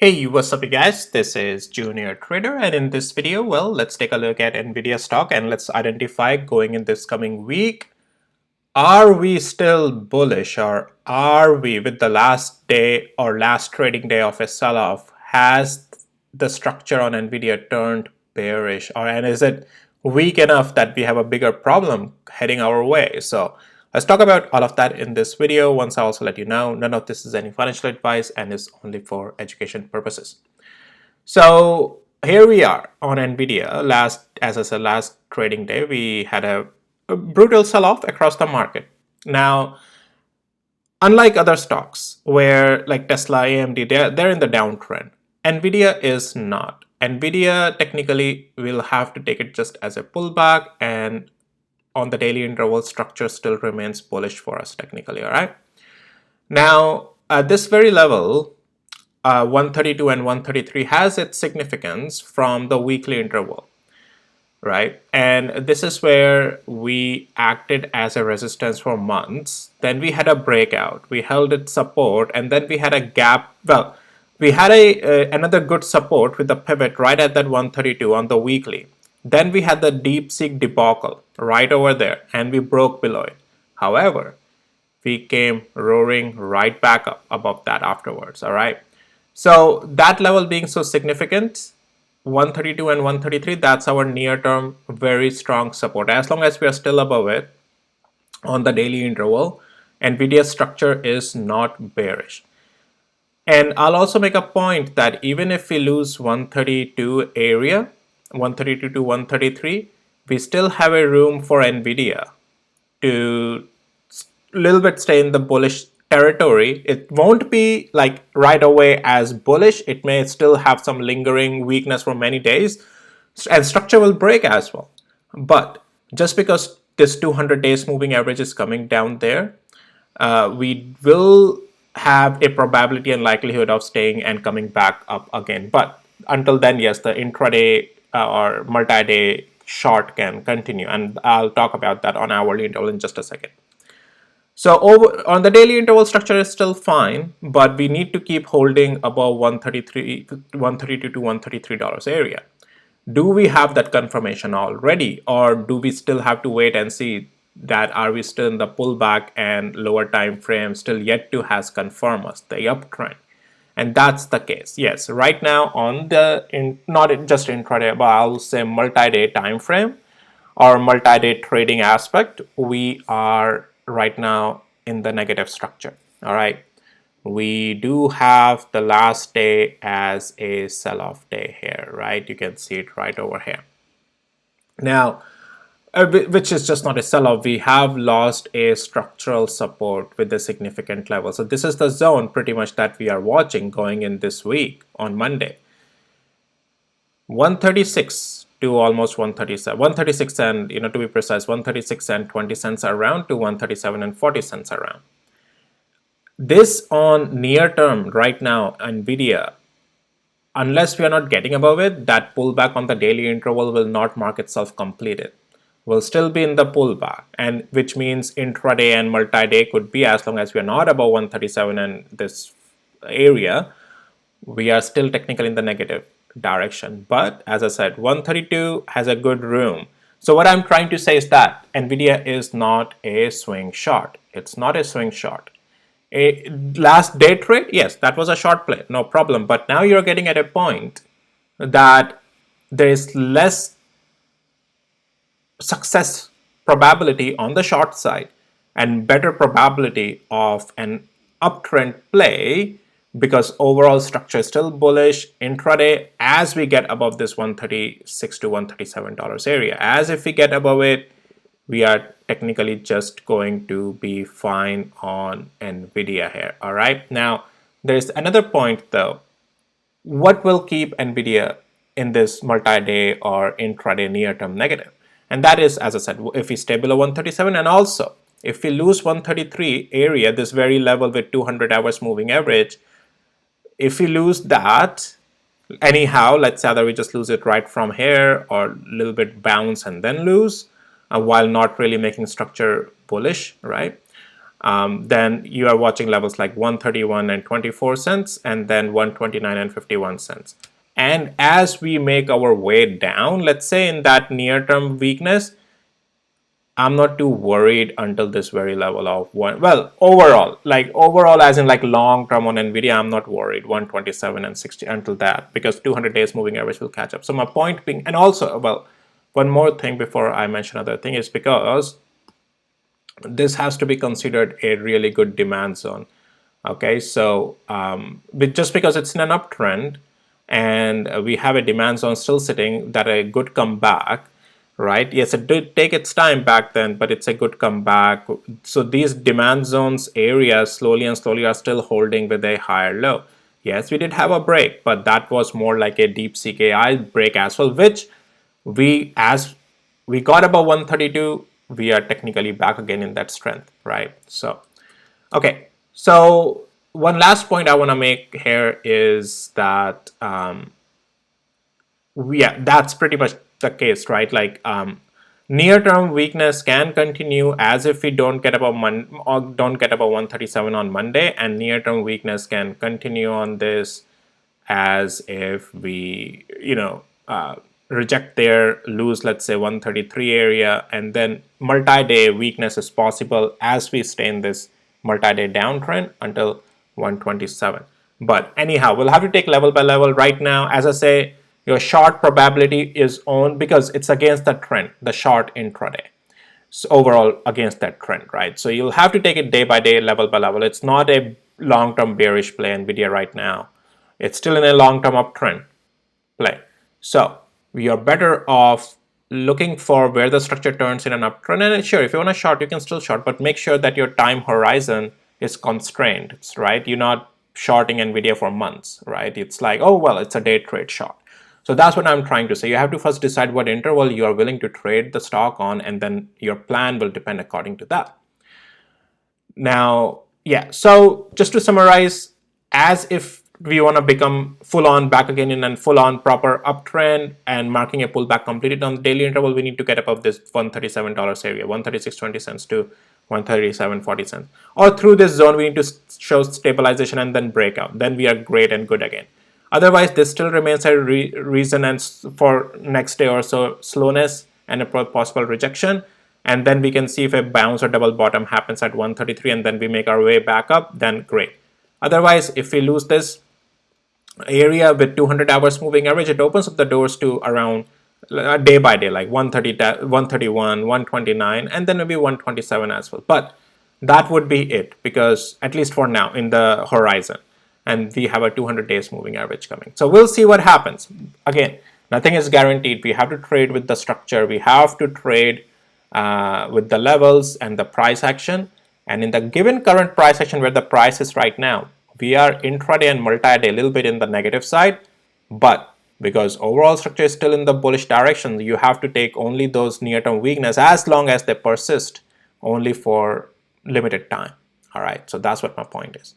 Hey, what's up you guys? This is Junior Trader, and in this video, let's take a look at Nvidia stock and let's identify going in this coming week. Are we still bullish, or are we, with the last day or last trading day of a sell-off, has the structure on Nvidia turned bearish, and is it weak enough that we have a bigger problem heading our way? So let's talk about all of that in this video. Once I also let you know, none of this is any financial advice and is only for education purposes. So here we are on Nvidia. As I said, last trading day, we had a brutal sell-off across the market. Now, unlike other stocks where like Tesla, AMD, they're in the downtrend, Nvidia is not. Nvidia technically will have to take it just as a pullback, and on the daily interval, structure still remains bullish for us technically. All right. Now, at this very level, 132 and 133 has its significance from the weekly interval, right? And this is where we acted as a resistance for months. Then we had a breakout, we held its support, and then we had a gap. Well, we had another good support with the pivot right at that 132 on the weekly. Then we had the DeepSeek debacle right over there, and we broke below it. However, we came roaring right back up above that afterwards. All right. So that level being so significant, 132 and 133, that's our near-term very strong support. As long as we are still above it on the daily interval, Nvidia's structure is not bearish. And I'll also make a point that even if we lose 132 area, 132 to 133, we still have a room for Nvidia to little bit stay in the bullish territory. It won't be like right away as bullish. It may still have some lingering weakness for many days, and structure will break as well. But just because this 200 days moving average is coming down there, we will have a probability and likelihood of staying and coming back up again. But until then, yes, the intraday or multi-day short can continue, and I'll talk about that on hourly interval in just a second. So on the daily interval, structure is still fine, but we need to keep holding above 132 to $133 area. Do we have that confirmation already, or do we still have to wait and see that are we still in the pullback and lower time frame still yet to has confirmed us the uptrend? And that's the case. Yes, right now on the not just intraday, but I'll say multi-day time frame or multi-day trading aspect, we are right now in the negative structure. All right, we do have the last day as a sell-off day here, right? You can see it right over here. Now, which is just not a sell-off, we have lost a structural support with a significant level. So this is the zone pretty much that we are watching going in this week on Monday. 136 to almost 137, 136 and, to be precise, 136 and 20 cents around to 137 and 40 cents around. This on near term right now, Nvidia, unless we are not getting above it, that pullback on the daily interval will not mark itself completed. We'll still be in the pullback, and which means intraday and multi-day could be, as long as we are not above 137 and this area, we are still technically in the negative direction. But as I said, 132 has a good room. So what I'm trying to say is that Nvidia is not a swing short. It's not a swing short. A last day trade, yes, that was a short play, no problem. But now you're getting at a point that there is less success probability on the short side and better probability of an uptrend play, because overall structure is still bullish intraday as we get above this $136 to $137 area. As if we get above it, we are technically just going to be fine on Nvidia here. All right, now there's another point though. What will keep Nvidia in this multi-day or intraday near-term negative? And that is, as I said, if we stay below 137, and also if we lose 133 area, this very level with 200 hours moving average, if we lose that anyhow, let's say that we just lose it right from here or a little bit bounce and then lose, while not really making structure bullish, right? then you are watching levels like 131 and 24 cents and then 129 and 51 cents. And as we make our way down, let's say in that near-term weakness, I'm not too worried until this very level of one. Well, overall, as in like long term on Nvidia, I'm not worried 127 and 60 until that, because 200 days moving average will catch up. So my point being, and also, well, one more thing before I mention another thing is because this has to be considered a really good demand zone. Okay, so just because it's in an uptrend and we have a demand zone still sitting, that a good comeback, right? Yes, it did take its time back then, but it's a good comeback. So these demand zones areas slowly and slowly are still holding with a higher low. Yes, we did have a break, but that was more like a deep CKI break as well, which as we got above 132, we are technically back again in that strength, right? So okay, so one last point I want to make here is that yeah, that's pretty much the case, right? Like near-term weakness can continue as if we don't get above or don't get above 137 on Monday, and near-term weakness can continue on this as if we, reject their lose, let's say 133 area, and then multi-day weakness is possible as we stay in this multi-day downtrend until 127. But anyhow, we'll have to take level by level. Right now, as I say, your short probability is on because it's against the trend, the short intraday. So overall against that trend, right? So you'll have to take it day by day, level by level. It's not a long-term bearish play Nvidia right now. It's still in a long-term uptrend play. So we are better off looking for where the structure turns in an uptrend. And sure, if you want to short, you can still short, but make sure that your time horizon is constrained, right? You're not shorting Nvidia for months, right? It's like, oh, well, it's a day trade short. So that's what I'm trying to say. You have to first decide what interval you are willing to trade the stock on, and then your plan will depend according to that. Now, yeah, so just to summarize, as if we want to become full on back again in a full on proper uptrend and marking a pullback completed on the daily interval, we need to get above this $137 area, 136.20 cents to 137.40 cents. Or through this zone, we need to show stabilization and then breakout. Then we are great and good again. Otherwise, this still remains a reason and for next day or so slowness and a possible rejection. And then we can see if a bounce or double bottom happens at 133 and then we make our way back up, then great. Otherwise, if we lose this area with 200 hours moving average, it opens up the doors to around day by day, like 130, 131, 129, and then maybe 127 as well. But that would be it, because at least for now in the horizon, and we have a 200 days moving average coming. So we'll see what happens. Again, nothing is guaranteed. We have to trade with the structure. We have to trade with the levels and the price action. And in the given current price action where the price is right now, we are intraday and multi-day a little bit in the negative side, but because overall structure is still in the bullish direction, you have to take only those near-term weakness as long as they persist only for limited time. All right, so that's what my point is.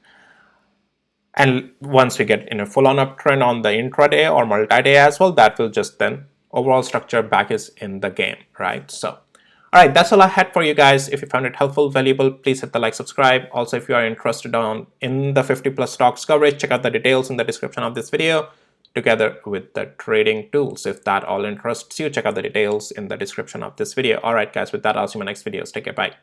And once we get in a full-on uptrend on the intraday or multi-day as well, that will just then overall structure back is in the game, right? So all right, that's all I had for you guys. If you found it helpful, valuable, please hit the like, subscribe. Also, if you are interested in the 50 plus stocks coverage, check out the details in the description of this video together with the trading tools. If that all interests you, check out the details in the description of this video. All right, guys, with that, I'll see you in my next videos. Take care. Bye.